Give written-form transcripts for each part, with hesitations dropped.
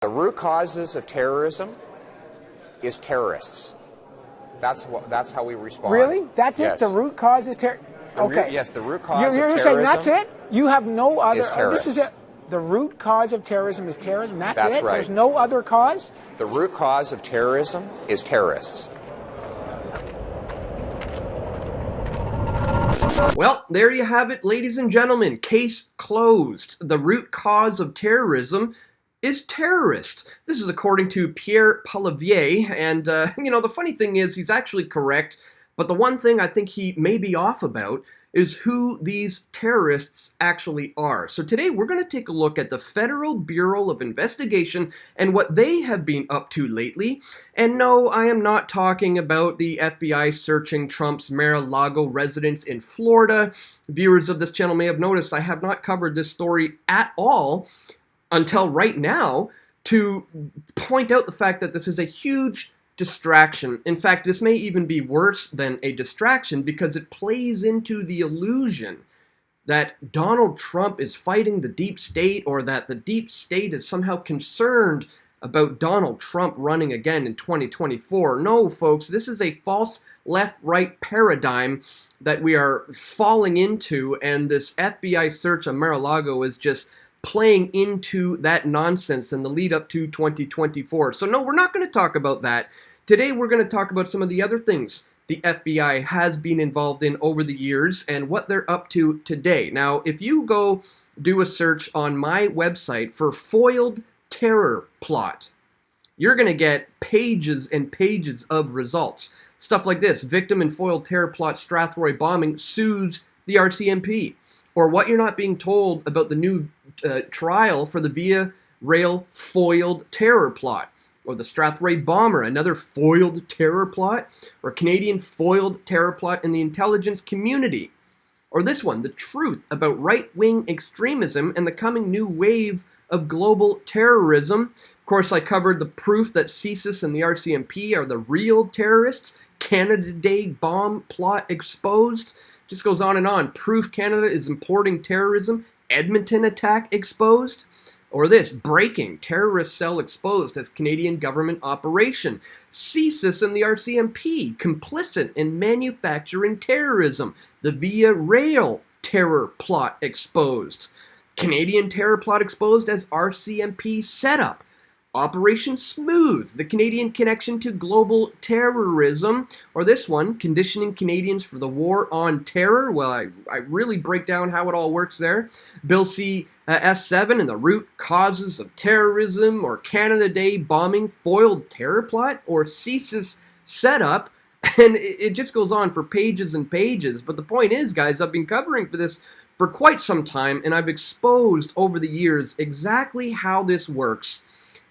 The root causes of terrorism is terrorists. That's how we respond. Really? That's yes. it? The root cause is terror? Okay. Yes, the root cause you're of terrorism. Saying that's it? You have no other. This is it. The root cause of terrorism is terrorism. That's it? Right. There's no other cause? The root cause of terrorism is terrorists. Well, there you have it, ladies and gentlemen. Case closed. The root cause of terrorism is terrorists. This is according to Pierre Poilievre, and the funny thing is he's actually correct, but the one thing I think he may be off about is who these terrorists actually are. So today we're going to take a look at the Federal Bureau of Investigation and what they have been up to lately. And no, I am not talking about the FBI searching Trump's Mar-a-Lago residence in Florida. Viewers of this channel may have noticed I have not covered this story at all until right now to point out the fact that this is a huge distraction. In fact, this may even be worse than a distraction because it plays into the illusion that Donald Trump is fighting the deep state or that the deep state is somehow concerned about Donald Trump running again in 2024. No, folks, this is a false left-right paradigm that we are falling into, and this FBI search on Mar-a-Lago is just playing into that nonsense in the lead up to 2024. So no, we're not going to talk about that. Today we're going to talk about some of the other things the FBI has been involved in over the years and what they're up to today. Now, if you go do a search on my website for foiled terror plot, you're going to get pages and pages of results. Stuff like this: victim in foiled terror plot Strathroy bombing sues the RCMP. Or what you're not being told about the new trial for the Via Rail foiled terror plot. Or the Strathroy bomber, another foiled terror plot. Or Canadian foiled terror plot in the intelligence community. Or this one, the truth about right-wing extremism and the coming new wave of global terrorism. Of course, I covered the proof that CSIS and the RCMP are the real terrorists. Canada Day bomb plot exposed. Just goes on and on. Proof Canada is importing terrorism. Edmonton attack exposed. Or this: breaking terrorist cell exposed as Canadian government operation. CSIS and the RCMP complicit in manufacturing terrorism. The Via Rail terror plot exposed. Canadian terror plot exposed as RCMP setup. Operation Smooth, the Canadian connection to global terrorism. Or this one, conditioning Canadians for the war on terror. Well, I really break down how it all works there. Bill C. S7 and the root causes of terrorism. Or Canada Day bombing foiled terror plot. Or CSIS setup. And it just goes on for pages and pages. But the point is, guys, I've been covering for this for quite some time, and I've exposed over the years exactly how this works.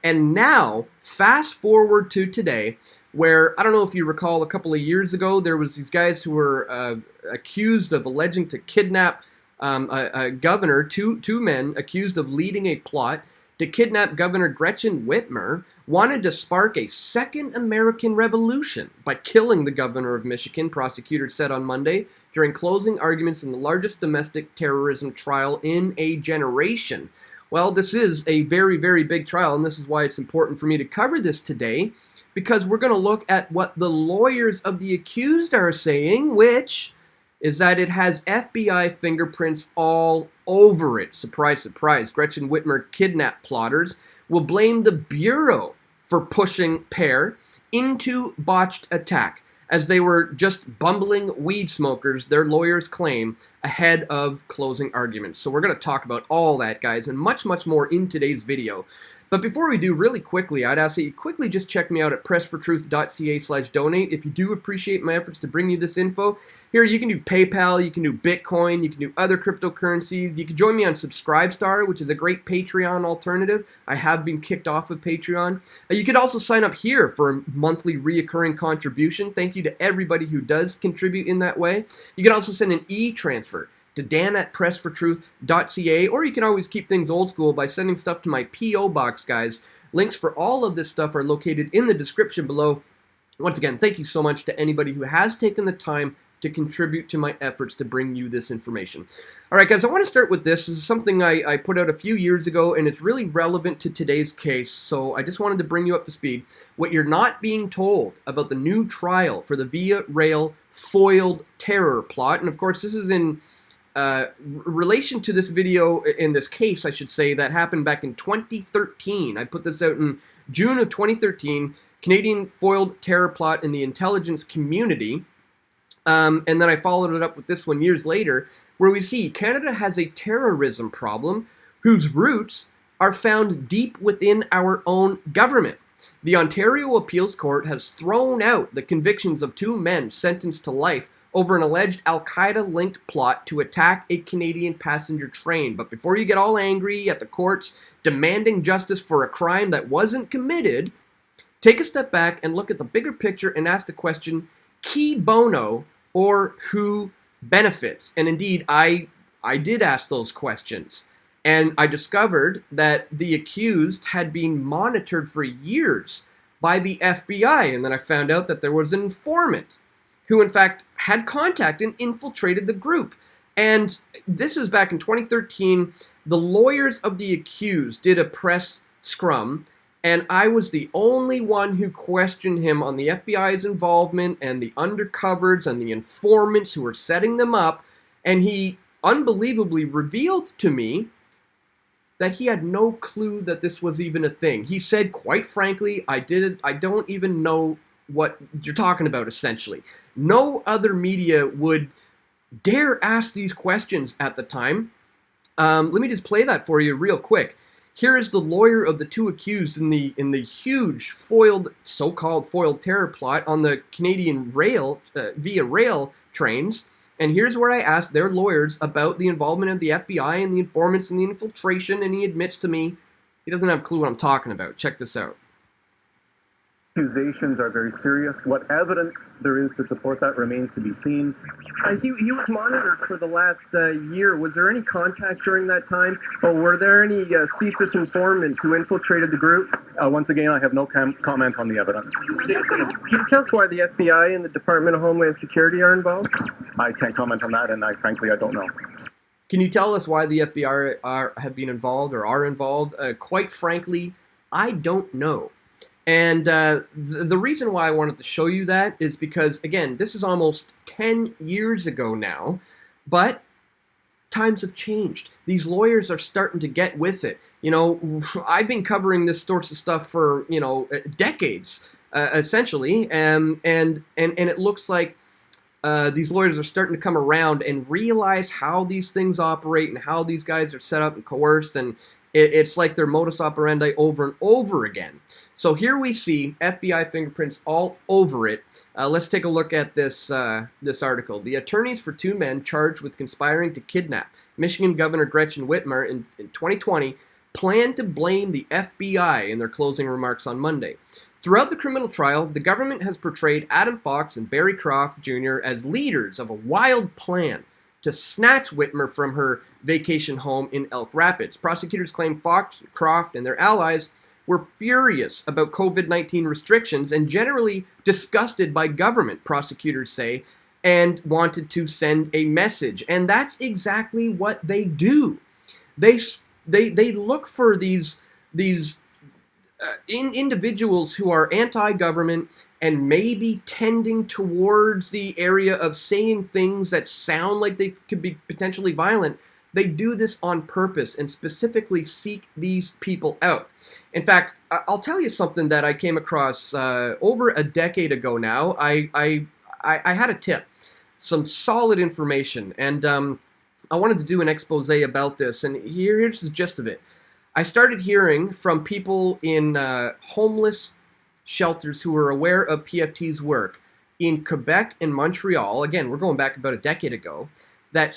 And now, fast forward to today, where, I don't know if you recall, a couple of years ago, there was these guys who were accused of alleging to kidnap a governor, two men accused of leading a plot to kidnap Governor Gretchen Whitmer, wanted to spark a second American revolution by killing the governor of Michigan, prosecutors said on Monday, during closing arguments in the largest domestic terrorism trial in a generation. Well, this is a very, very big trial, and this is why it's important for me to cover this today, because we're going to look at what the lawyers of the accused are saying, which is that it has FBI fingerprints all over it. Surprise, surprise. Gretchen Whitmer kidnap plotters will blame the Bureau for pushing Pear into botched attack, as they were just bumbling weed smokers, their lawyers claim, ahead of closing arguments. So we're going to talk about all that, guys, and much, much more in today's video. But before we do, really quickly, I'd ask that you quickly just check me out at pressfortruth.ca/donate. If you do appreciate my efforts to bring you this info, here you can do PayPal, you can do Bitcoin, you can do other cryptocurrencies. You can join me on Subscribestar, which is a great Patreon alternative. I have been kicked off of Patreon. You could also sign up here for a monthly reoccurring contribution. Thank you to everybody who does contribute in that way. You can also send an e-transfer to dan@pressfortruth.ca, or you can always keep things old school by sending stuff to my P.O. box, guys. Links for all of this stuff are located in the description below. Once again, thank you so much to anybody who has taken the time to contribute to my efforts to bring you this information. All right, guys, I want to start with this. This is something I put out a few years ago, and it's really relevant to today's case, so I just wanted to bring you up to speed. What you're not being told about the new trial for the Via Rail foiled terror plot, and of course, this is in relation to this video, in this case, I should say, that happened back in 2013. I put this out in June of 2013, Canadian foiled terror plot in the intelligence community. And then I followed it up with this one years later, where we see Canada has a terrorism problem whose roots are found deep within our own government. The Ontario Appeals Court has thrown out the convictions of 2 men sentenced to life over an alleged Al-Qaeda-linked plot to attack a Canadian passenger train. But before you get all angry at the courts demanding justice for a crime that wasn't committed, take a step back and look at the bigger picture and ask the question, qui bono, or who benefits? And indeed, I did ask those questions. And I discovered that the accused had been monitored for years by the FBI. And then I found out that there was an informant who, in fact, had contact and infiltrated the group. And this was back in 2013. The lawyers of the accused did a press scrum, and I was the only one who questioned him on the FBI's involvement and the undercovers and the informants who were setting them up. And he unbelievably revealed to me that he had no clue that this was even a thing. He said, quite frankly, I don't even know what you're talking about, essentially. No other media would dare ask these questions at the time. Let me just play that for you real quick. Here is the lawyer of the 2 accused in the huge so-called foiled terror plot on the Canadian rail, via rail trains. And here's where I asked their lawyers about the involvement of the FBI and the informants and the infiltration, and he admits to me he doesn't have a clue what I'm talking about. Check this out. Accusations are very serious. What evidence there is to support that remains to be seen. He was monitored for the last year. Was there any contact during that time? Or were there any CSIS informants who infiltrated the group? Once again, I have no comment on the evidence. Can you tell us why the FBI and the Department of Homeland Security are involved? I can't comment on that, and frankly, I don't know. Can you tell us why the FBI have been involved or are involved? Quite frankly, I don't know. And the reason why I wanted to show you that is because, again, this is almost 10 years ago now, but times have changed. These lawyers are starting to get with it. You know, I've been covering this sorts of stuff for, decades, essentially, and it looks like these lawyers are starting to come around and realize how these things operate and how these guys are set up and coerced, and it's like their modus operandi over and over again. So here we see FBI fingerprints all over it. Let's take a look at this article. The attorneys for 2 men charged with conspiring to kidnap Michigan Governor Gretchen Whitmer in 2020 planned to blame the FBI in their closing remarks on Monday. Throughout the criminal trial, the government has portrayed Adam Fox and Barry Croft Jr. as leaders of a wild plan to snatch Whitmer from her vacation home in Elk Rapids. Prosecutors claim Fox, Croft, and their allies were furious about COVID-19 restrictions and generally disgusted by government, prosecutors say, and wanted to send a message. And that's exactly what they do. They look for these individuals who are anti-government and maybe tending towards the area of saying things that sound like they could be potentially violent. They do this on purpose and specifically seek these people out. In fact, I'll tell you something that I came across over a decade ago now. I had a tip, some solid information, and I wanted to do an expose about this, and here's the gist of it. I started hearing from people in homeless shelters who were aware of PFT's work in Quebec and Montreal. Again, we're going back about a decade ago. That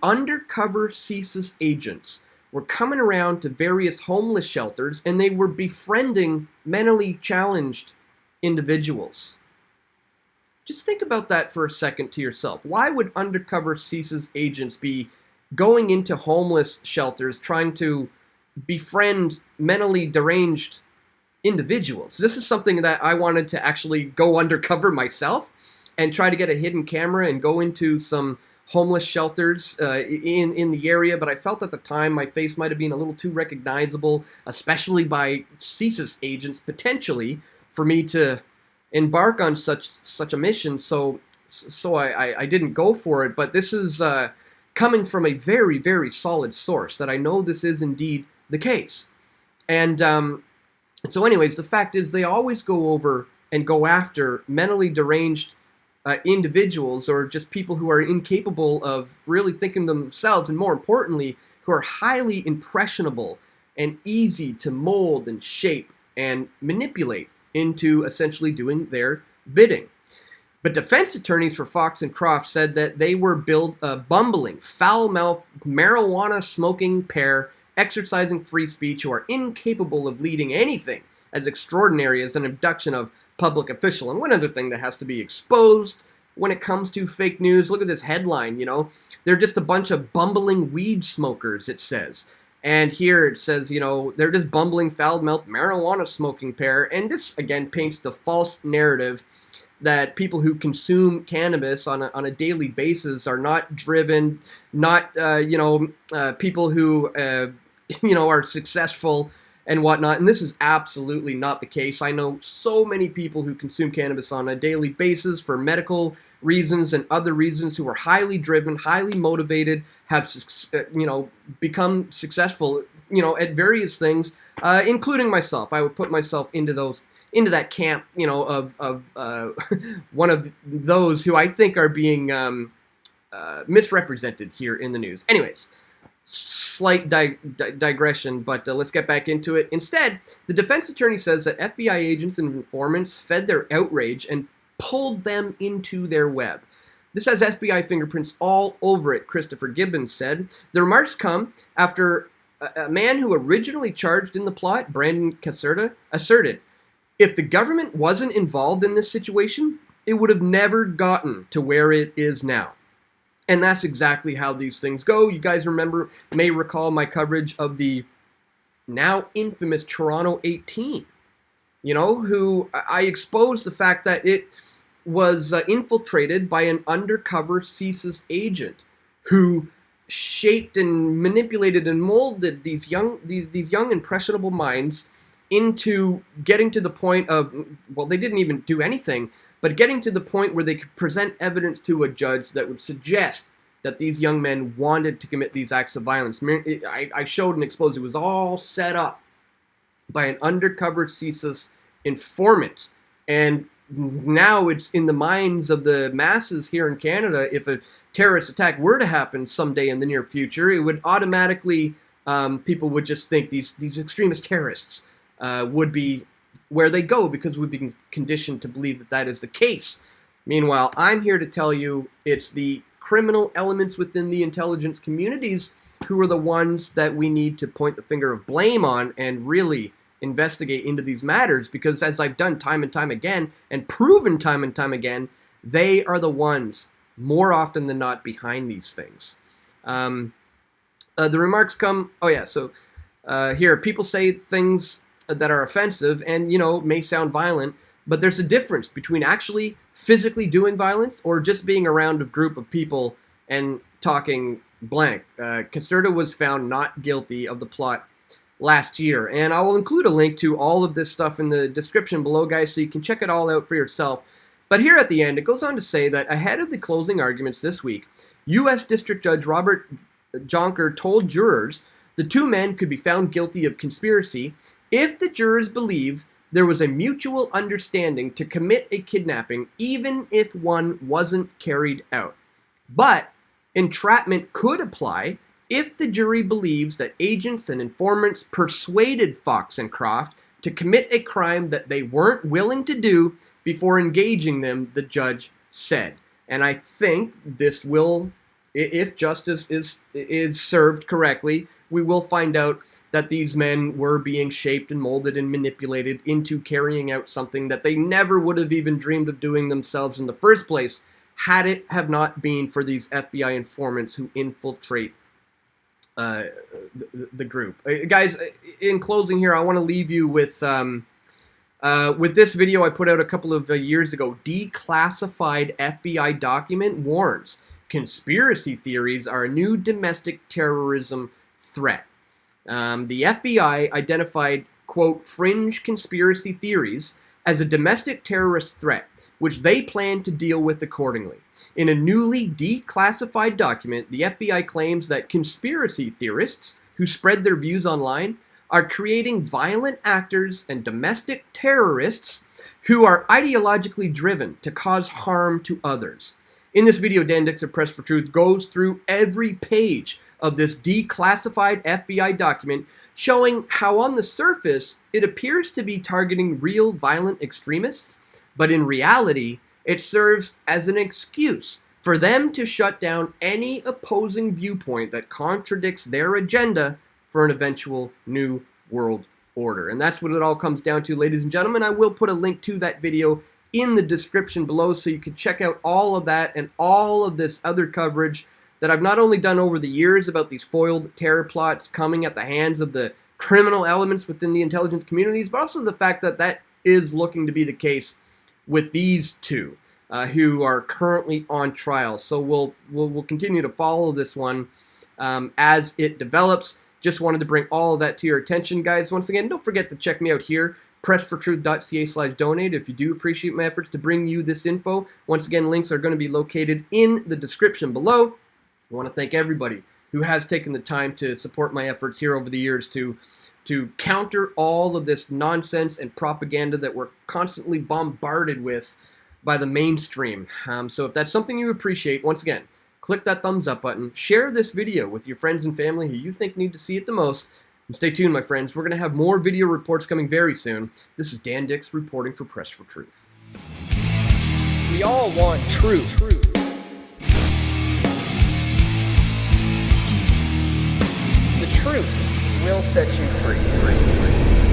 undercover CSIS agents were coming around to various homeless shelters and they were befriending mentally challenged individuals. Just think about that for a second to yourself. Why would undercover CSIS agents be going into homeless shelters trying to befriend mentally deranged individuals? This is something that I wanted to actually go undercover myself. and try to get a hidden camera and go into some homeless shelters in the area, but I felt at the time my face might have been a little too recognizable, especially by CSIS agents, potentially, for me to embark on such a mission. So I didn't go for it. But this is coming from a very, very solid source that I know this is indeed the case. And so anyways, the fact is they always go over and go after mentally deranged individuals, or just people who are incapable of really thinking themselves, and more importantly, who are highly impressionable and easy to mold and shape and manipulate into essentially doing their bidding. But defense attorneys for Fox and Croft said that they were bumbling, foul-mouthed, marijuana-smoking pair exercising free speech who are incapable of leading anything as extraordinary as an abduction of public official. And one other thing that has to be exposed when it comes to fake news, look at this headline, they're just a bunch of bumbling weed smokers, it says. And here it says, they're just bumbling, foul-mouthed, marijuana-smoking pair. And this, again, paints the false narrative that people who consume cannabis on a daily basis are not driven, not, people who, are successful and whatnot. And this is absolutely not the case. I know so many people who consume cannabis on a daily basis for medical reasons and other reasons who are highly driven, highly motivated, have, become successful, at various things, including myself. I would put myself into that camp, of one of those who I think are being misrepresented here in the news. Anyways, slight digression, but let's get back into it. Instead, the defense attorney says that FBI agents and informants fed their outrage and pulled them into their web. This has FBI fingerprints all over it, Christopher Gibbons said. The remarks come after a man who originally charged in the plot, Brandon Caserta, asserted, if the government wasn't involved in this situation, it would have never gotten to where it is now. And that's exactly how these things go. You guys may recall my coverage of the now infamous Toronto 18, who I exposed the fact that it was infiltrated by an undercover CSIS agent who shaped and manipulated and molded these young impressionable minds into getting to the point of, well, they didn't even do anything, but getting to the point where they could present evidence to a judge that would suggest that these young men wanted to commit these acts of violence. I showed and exposed it was all set up by an undercover CSIS informant. And now it's in the minds of the masses here in Canada, if a terrorist attack were to happen someday in the near future, it would automatically, people would just think these extremist terrorists would be where they go, because we've been conditioned to believe that is the case. Meanwhile, I'm here to tell you it's the criminal elements within the intelligence communities who are the ones that we need to point the finger of blame on and really investigate into these matters, because as I've done time and time again and proven time and time again, they are the ones more often than not behind these things. The remarks come, here, people say things that are offensive and, may sound violent, but there's a difference between actually physically doing violence or just being around a group of people and talking blank. Caserta was found not guilty of the plot last year, and I will include a link to all of this stuff in the description below, guys, so you can check it all out for yourself. But here at the end, it goes on to say that ahead of the closing arguments this week, U.S. District Judge Robert Jonker told jurors the two men could be found guilty of conspiracy if the jurors believe there was a mutual understanding to commit a kidnapping, even if one wasn't carried out. But entrapment could apply if the jury believes that agents and informants persuaded Fox and Croft to commit a crime that they weren't willing to do before engaging them, the judge said. And I think this will, if justice is served correctly, we will find out that these men were being shaped and molded and manipulated into carrying out something that they never would have even dreamed of doing themselves in the first place, had it have not been for these FBI informants who infiltrate the group. Guys, in closing here, I want to leave you with With this video I put out a couple of years ago, declassified FBI document warns conspiracy theories are a new domestic terrorism threat. The FBI identified, quote, fringe conspiracy theories as a domestic terrorist threat, which they plan to deal with accordingly. In a newly declassified document, the FBI claims that conspiracy theorists who spread their views online are creating violent actors and domestic terrorists who are ideologically driven to cause harm to others. In this video, Dan Dix of Press for Truth goes through every page of this declassified FBI document, showing how on the surface it appears to be targeting real violent extremists, but in reality it serves as an excuse for them to shut down any opposing viewpoint that contradicts their agenda for an eventual new world order. And that's what it all comes down to, ladies and gentlemen. I will put a link to that video in the description below so you can check out all of that and all of this other coverage that I've not only done over the years about these foiled terror plots coming at the hands of the criminal elements within the intelligence communities, but also the fact that that is looking to be the case with these two who are currently on trial. So we'll continue to follow this one as it develops. Just wanted to bring all of that to your attention, guys. Once again, don't forget to check me out here, pressfortruth.ca/donate, if you do appreciate my efforts to bring you this info. Once again, links are going to be located in the description below. I want to thank everybody who has taken the time to support my efforts here over the years to counter all of this nonsense and propaganda that we're constantly bombarded with by the mainstream. So if that's something you appreciate, once again, click that thumbs up button, share this video with your friends and family who you think need to see it the most, and stay tuned, my friends. We're going to have more video reports coming very soon. This is Dan Dix reporting for Press for Truth. We all want truth. The truth will set you free.